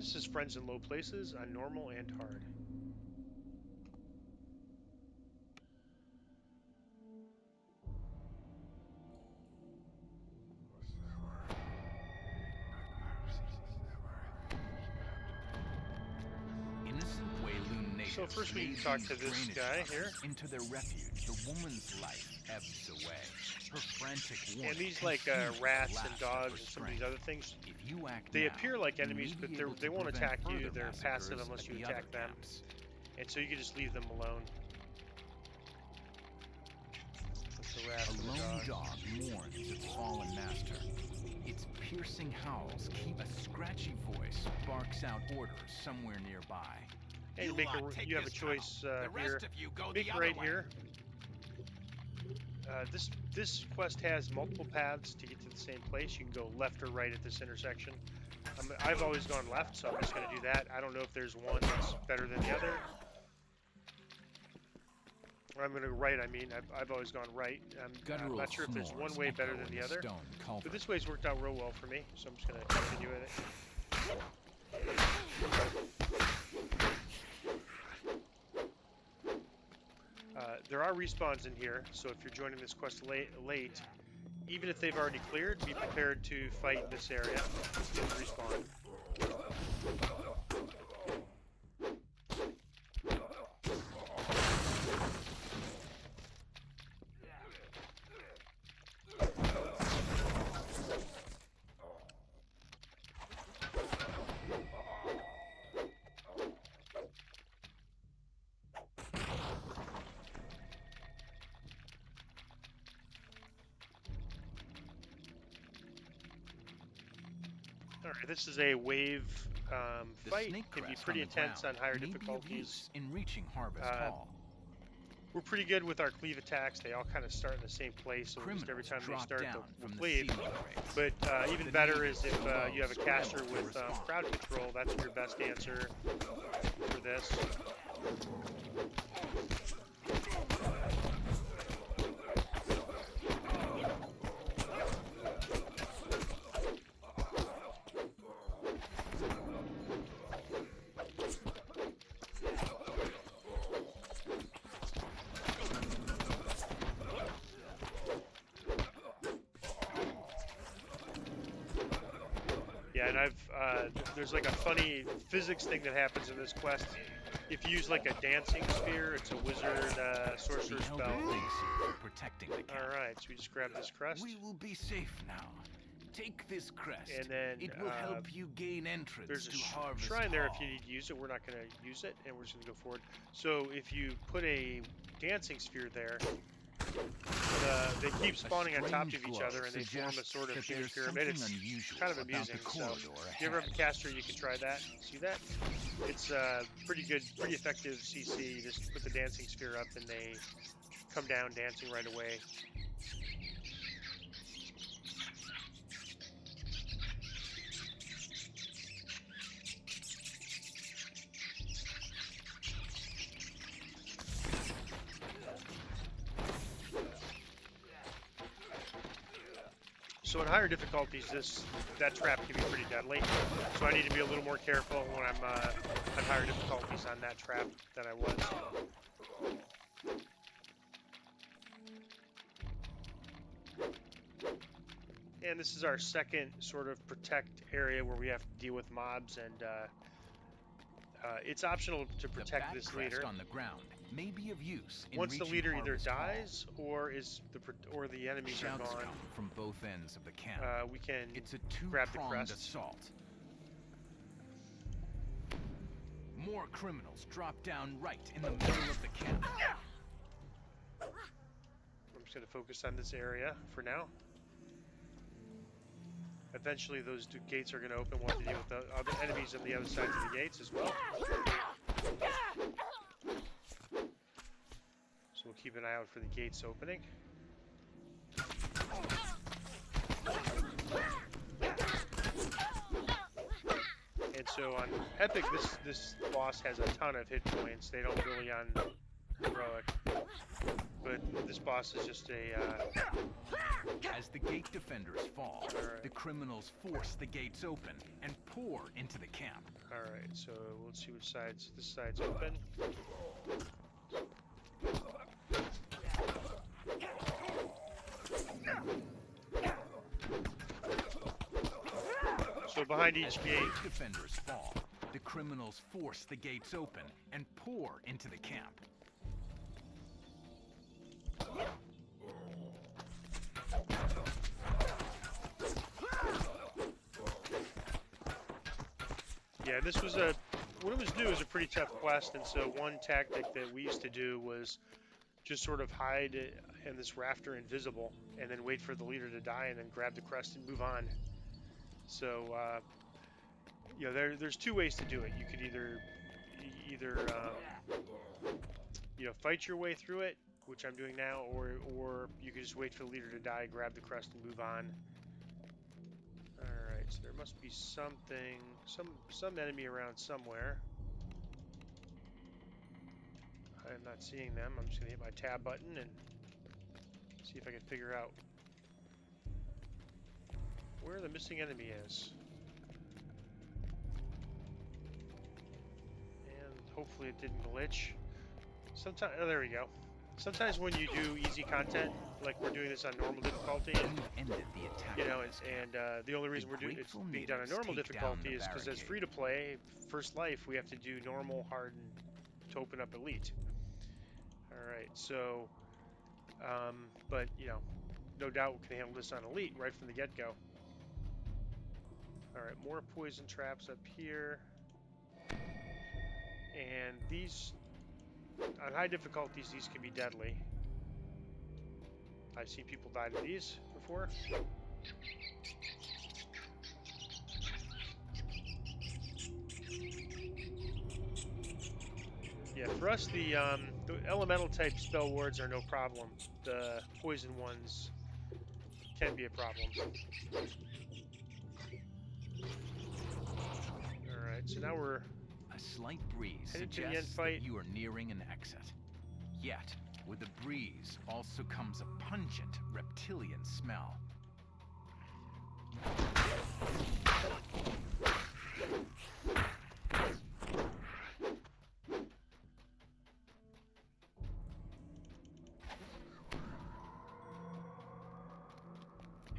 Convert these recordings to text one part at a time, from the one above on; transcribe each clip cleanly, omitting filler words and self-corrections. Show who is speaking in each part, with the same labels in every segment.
Speaker 1: This is friends in low places on normal and hard.
Speaker 2: Innocent Wayloon natives
Speaker 1: So first we need
Speaker 2: made
Speaker 1: to talk
Speaker 2: these
Speaker 1: to this
Speaker 2: drainage
Speaker 1: guy
Speaker 2: tunnels
Speaker 1: here.
Speaker 2: into their refuge. The woman's life ebbs away. Her frantic warning
Speaker 1: And these like
Speaker 2: consumes the
Speaker 1: rats and
Speaker 2: last of
Speaker 1: dogs
Speaker 2: her
Speaker 1: and some of these
Speaker 2: strength.
Speaker 1: other things,
Speaker 2: If you act
Speaker 1: they
Speaker 2: now,
Speaker 1: appear like
Speaker 2: you
Speaker 1: enemies,
Speaker 2: may
Speaker 1: but
Speaker 2: be able
Speaker 1: they
Speaker 2: to
Speaker 1: won't
Speaker 2: prevent
Speaker 1: attack you.
Speaker 2: further
Speaker 1: They're passive
Speaker 2: massacres
Speaker 1: unless
Speaker 2: at
Speaker 1: you
Speaker 2: the
Speaker 1: attack
Speaker 2: other
Speaker 1: them.
Speaker 2: camps.
Speaker 1: And so you can just leave them alone. With the rats
Speaker 2: A
Speaker 1: and the
Speaker 2: lone
Speaker 1: dogs.
Speaker 2: dog mourns its fallen master. Its piercing howls keep a scratchy voice barks out orders somewhere nearby.
Speaker 1: And you have a choice
Speaker 2: The rest
Speaker 1: here.
Speaker 2: of you go
Speaker 1: Big
Speaker 2: the other
Speaker 1: right
Speaker 2: way.
Speaker 1: here. This quest has multiple paths to get to the same place. You can go left or right at this intersection. I've always gone left, so I'm just going to do that. I don't know if there's one that's better than the other. Or I'm going to go right, I mean. I've always gone right. I'm not sure if there's one way better than the other. But this way's worked out real well for me, so I'm just going to continue with it. There are respawns in here, so if you're joining this quest late, even if they've already cleared, be prepared to fight in this area. Respawn. Alright, this is a wave fight. Can be pretty intense on higher difficulties.
Speaker 2: In reaching Harvest Hall.
Speaker 1: We're pretty good with our cleave attacks. They all kind of start in the same place, so just every time they start, they'll cleave. But even better is if you have a caster with crowd control. That's your best answer for this. Yeah, and there's like a funny physics thing that happens in this quest. If you use like a dancing spear, it's a wizard sorcerer spell.
Speaker 2: Protecting the camp.
Speaker 1: All right, so we just grab this crest.
Speaker 2: We will be safe now. Take this crest.
Speaker 1: And then
Speaker 2: it will help you gain entrance
Speaker 1: there's
Speaker 2: to
Speaker 1: a
Speaker 2: Harvest
Speaker 1: shrine there
Speaker 2: Hall.
Speaker 1: if you need to use it. We're not going to use it, and we're just going to go forward. So if you put a dancing sphere there, they keep spawning on top of each other, and they form a sort of huge pyramid. It's kind of amusing. So if you ever have a caster, you can try that. See that? It's pretty good, pretty effective CC. You just put the dancing sphere up, and they come down dancing right away. So in higher difficulties, that trap can be pretty deadly. So I need to be a little more careful when I'm on higher difficulties on that trap than I was. And this is our second sort of protect area where we have to deal with mobs, and it's optional to protect this leader.
Speaker 2: On the ground may be of use in
Speaker 1: Once the leader either dies
Speaker 2: Hall.
Speaker 1: or the enemies are gone,
Speaker 2: come from both ends of the camp.
Speaker 1: We can
Speaker 2: it's a
Speaker 1: grab the
Speaker 2: two-pronged
Speaker 1: crest.
Speaker 2: assault. More criminals drop down right in the middle of the camp.
Speaker 1: I'm just going to focus on this area for now. Eventually those gates are going to open. We'll have to deal with the other enemies on the other side of the gates as well. So we'll keep an eye out for the gates opening. And so on Epic, this boss has a ton of hit points. They don't really on Heroic. But this boss is just a...
Speaker 2: As the gate defenders fall, the criminals force the gates open and pour into the camp.
Speaker 1: All Alright, so let's see which side's, this side's open. So behind each gate,
Speaker 2: Defenders fall. The criminals force the gates open and pour into the camp.
Speaker 1: yeah, this was a, what it was new is a pretty tough quest, and so one tactic that we used to do was just sort of hide in this rafter invisible, and then wait for the leader to die, and then grab the crest and move on. So, you know, there's two ways to do it. You could either you know, fight your way through it, which I'm doing now, or you could just wait for the leader to die, grab the crest, and move on. All right, so there must be something, some enemy around somewhere. I'm not seeing them. I'm just gonna hit my tab button and see if I can figure out where the missing enemy is. And hopefully it didn't glitch. Sometimes, oh, there we go. Sometimes when you do easy content, like we're doing this on normal difficulty, and, you know, and the only reason we're doing it's being done on normal difficulty is because as free to play, First Life, we have to do normal, hard, to open up Elite. All right, so, but you know, no doubt we can handle this on Elite right from the get-go. All right, more poison traps up here, and these on high difficulties, these can be deadly. I've seen people die to these before. Yeah, for us, the elemental type spell wards are no problem. The poison ones can be a problem. All right, so now we're
Speaker 2: a slight breeze
Speaker 1: headed to the
Speaker 2: suggests
Speaker 1: end fight.
Speaker 2: that you are nearing an exit. Yet, with the breeze also comes a pungent reptilian smell.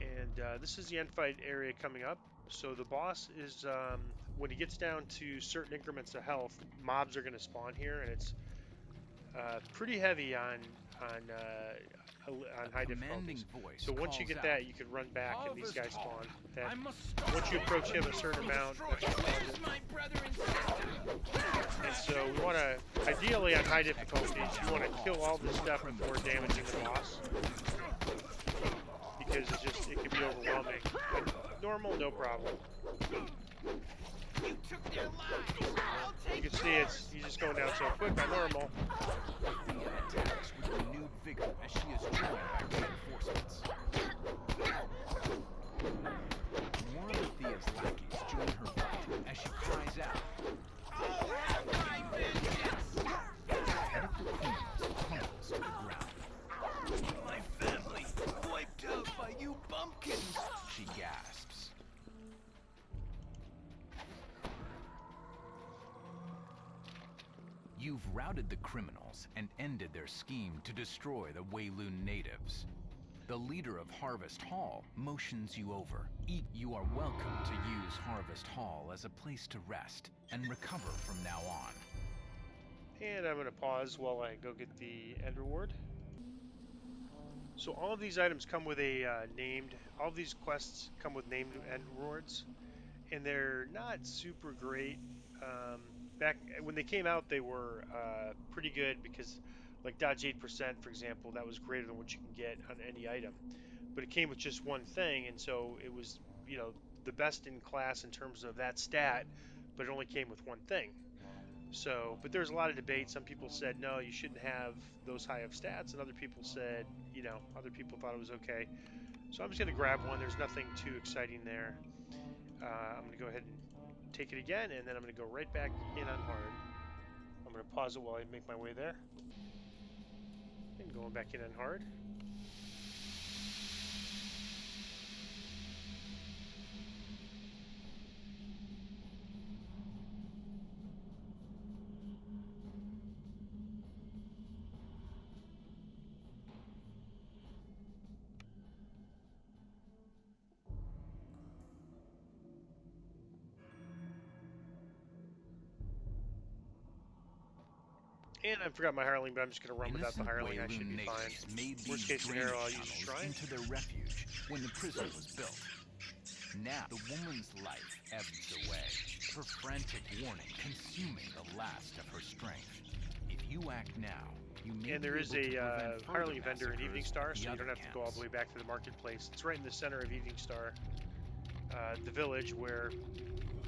Speaker 1: And this is the end fight area coming up. So the boss is, when he gets down to certain increments of health, mobs are going to spawn here, and it's pretty heavy on high difficulties. So once you get that, you can run back, and these guys spawn. And once you approach him a certain amount, and so we want to, ideally on high difficulties, you want to kill all this stuff before damaging the boss, because it can be overwhelming. And normal, no problem.
Speaker 3: You took their lives. I'll take
Speaker 1: You can see he's just going down so quick on normal.
Speaker 2: Thea attacks with renewed vigor as she is joined by reinforcements. One of Thea's lackeys join her fight as she cries out.
Speaker 3: I'll have my vengeance.
Speaker 2: Head of the criminals crumbles to the ground.
Speaker 3: My family wiped out by you bumpkins.
Speaker 2: She gasps. You've routed the criminals and ended their scheme to destroy the Wayloon natives. The leader of Harvest Hall motions you over. You are welcome to use Harvest Hall as a place to rest and recover from now on.
Speaker 1: And I'm going to pause while I go get the end reward. So all of these items come with a all of these quests come with named end rewards, and they're not super great. Back when they came out, they were pretty good because, like dodge 8%, for example, that was greater than what you can get on any item. But it came with just one thing, and so it was, you know, the best in class in terms of that stat, but it only came with one thing. So, but there's a lot of debate. Some people said, no, you shouldn't have those high of stats, and other people said, you know, other people thought it was okay. So I'm just going to grab one. There's nothing too exciting there. I'm going to go ahead and take it again, and then I'm going to go right back in on hard. I'm going to pause it while I make my way there. And going back in on hard. And I forgot my hireling, but I'm just going to run without the
Speaker 2: Innocent
Speaker 1: hireling. I should
Speaker 2: Wayloon
Speaker 1: be fine.
Speaker 2: natives made these
Speaker 1: Worst case scenario, I'll use a
Speaker 2: drainage
Speaker 1: shrine.
Speaker 2: tunnels into their refuge when the prison was built. Now, the woman's life ebbs away, her frantic warning consuming the last of her strength. If you act now, you may
Speaker 1: And there
Speaker 2: be
Speaker 1: is
Speaker 2: able to
Speaker 1: a
Speaker 2: prevent further
Speaker 1: hireling vendor in
Speaker 2: massacres
Speaker 1: Evening Star,
Speaker 2: at the
Speaker 1: so you
Speaker 2: other
Speaker 1: don't have to go all the way
Speaker 2: camps.
Speaker 1: back to the marketplace. It's right in the center of Evening Star, the village where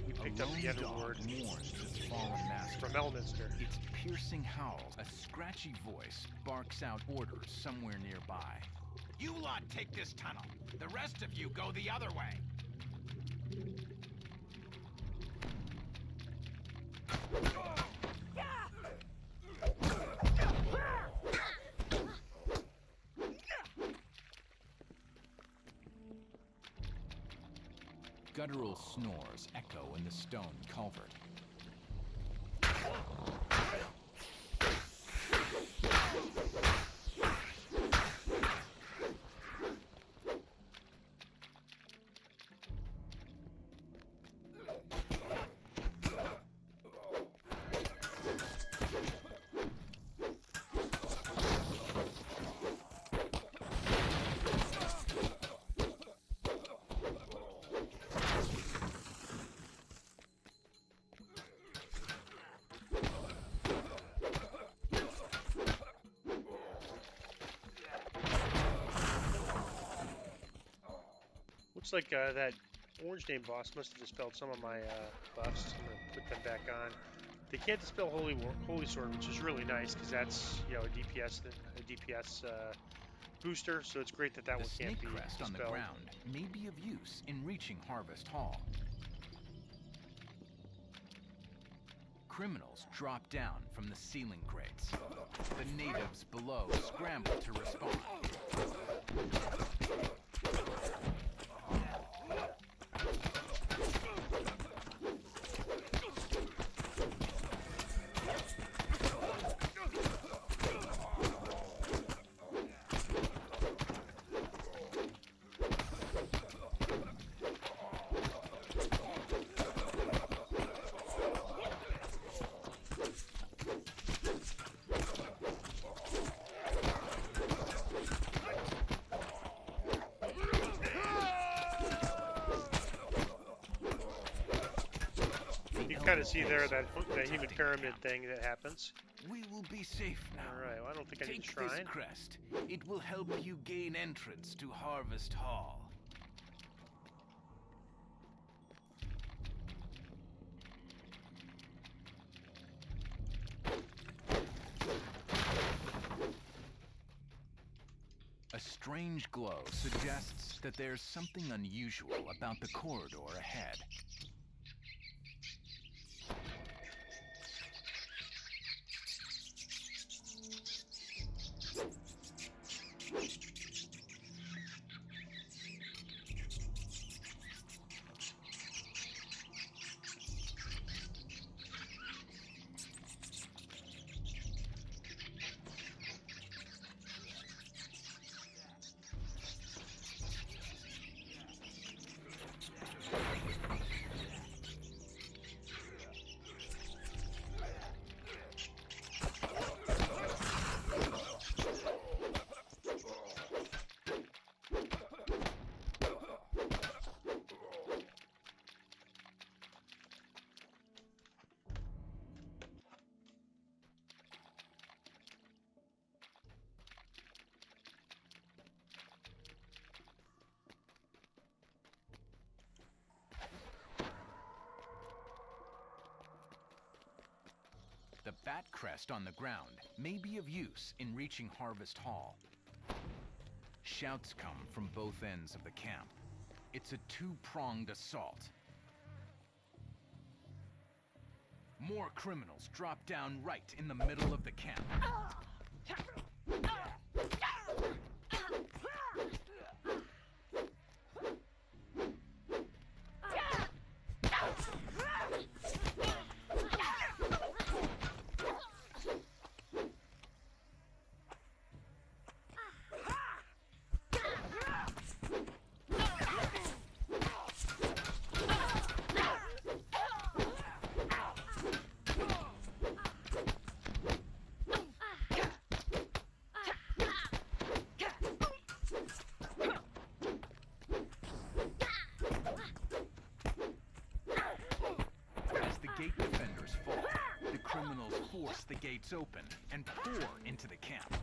Speaker 1: we picked up the
Speaker 2: A
Speaker 1: End
Speaker 2: lone
Speaker 1: Award
Speaker 2: dog mourns its fallen master.
Speaker 1: from Elminster.
Speaker 2: Its piercing howls, a scratchy voice barks out orders somewhere nearby.
Speaker 3: You lot take this tunnel. The rest of you go the other way.
Speaker 2: Guttural snores echo in the stone culvert.
Speaker 1: Looks like that orange name boss must have dispelled some of my buffs. I'm gonna put them back on. They can't dispel Holy Sword, which is really nice because that's a DPS booster. So it's great that that
Speaker 2: The
Speaker 1: one can't
Speaker 2: snake
Speaker 1: be
Speaker 2: crest on the
Speaker 1: dispelled.
Speaker 2: ground may be of use in reaching Harvest Hall. Criminals drop down from the ceiling grates. The natives below scramble to respond.
Speaker 1: You can kind of see there that human pyramid thing that happens.
Speaker 2: We will be safe now.
Speaker 1: All right, well, I don't think I need a
Speaker 2: Take
Speaker 1: shrine.
Speaker 2: this crest. It will help you gain entrance to Harvest Hall. A strange glow suggests that there's something unusual about the corridor ahead. The bat crest on the ground may be of use in reaching Harvest Hall. Shouts come from both ends of the camp. It's a two-pronged assault. More criminals drop down right in the middle of the camp. gate defenders fall, the criminals force the gates open and pour into the camp.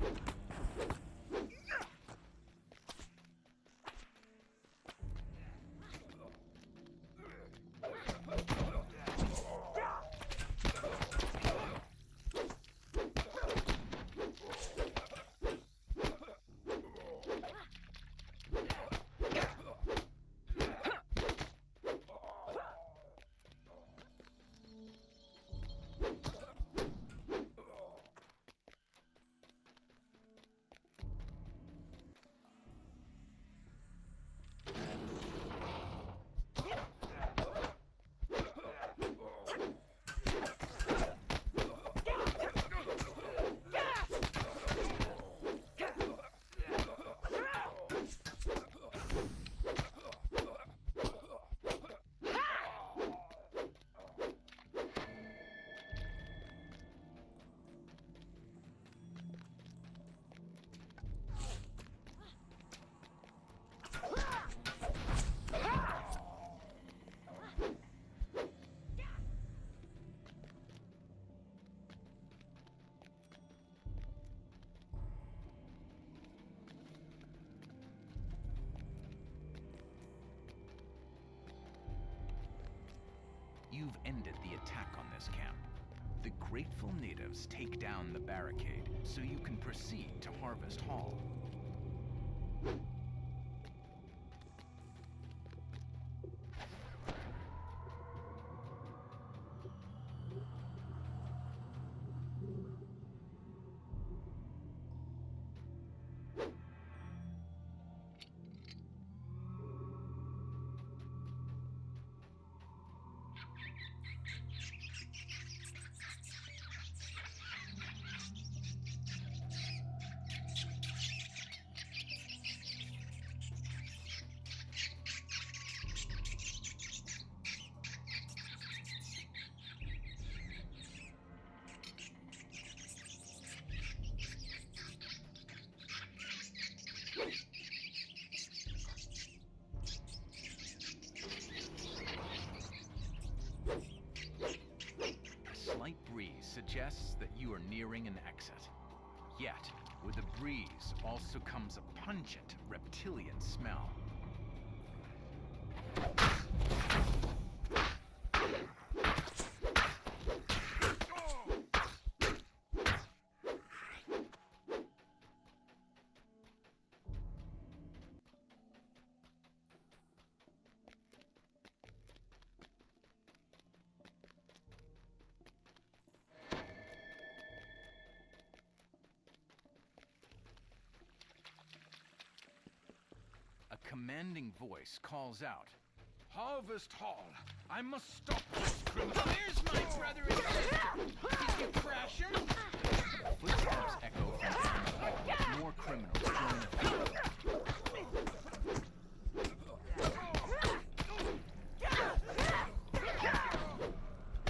Speaker 2: You've ended the attack on this camp. The grateful natives take down the barricade so you can proceed to Harvest Hall. Suggests that you are nearing an exit. Yet, with the breeze also comes a pungent reptilian smell. A commanding voice calls out, "Harvest Hall! I must stop this criminal!"
Speaker 3: There's my brother and sister! Did you crash him?
Speaker 2: Footsteps echo from down the hall. More criminals join the fight.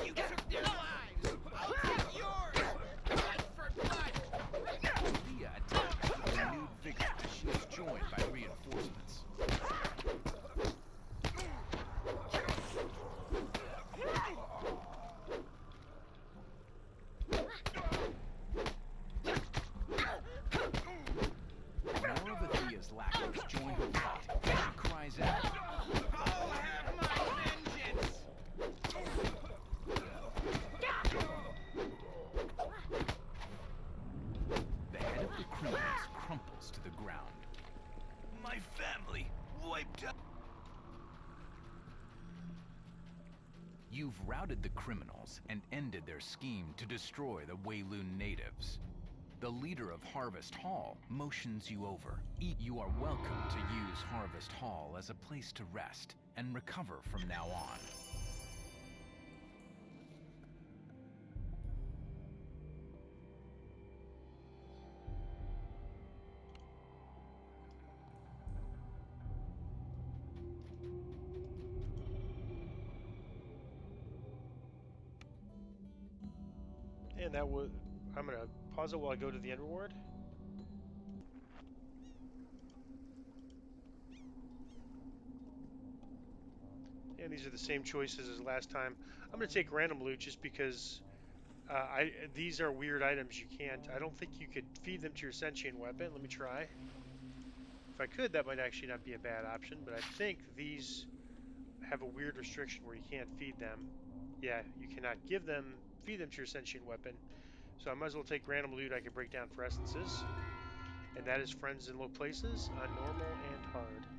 Speaker 3: You took their lives! I'll take yours! Blood for blood!
Speaker 2: Leah attacks with renewed vigor as she is joined by reinforcements. More of Athea's lackeys join her fight. She cries out,
Speaker 3: I'll have my vengeance!
Speaker 2: the head of the criminals crumples to the ground. My family wiped out. You've routed the criminals and ended their scheme to destroy the Wayloon natives. The leader of Harvest Hall motions you over. You are welcome to use Harvest Hall as a place to rest and recover from now on.
Speaker 1: And that would, I'm gonna pause it while I go to the end reward. and these are the same choices as last time. I'm going to take random loot just because these are weird items you can't. I don't think you could feed them to your sentient weapon. Let me try. If I could, that might actually not be a bad option, but I think these have a weird restriction where you can't feed them. Yeah, you cannot feed them to your sentient weapon. So I might as well take random loot I can break down for essences. And that is friends in low places on normal and hard.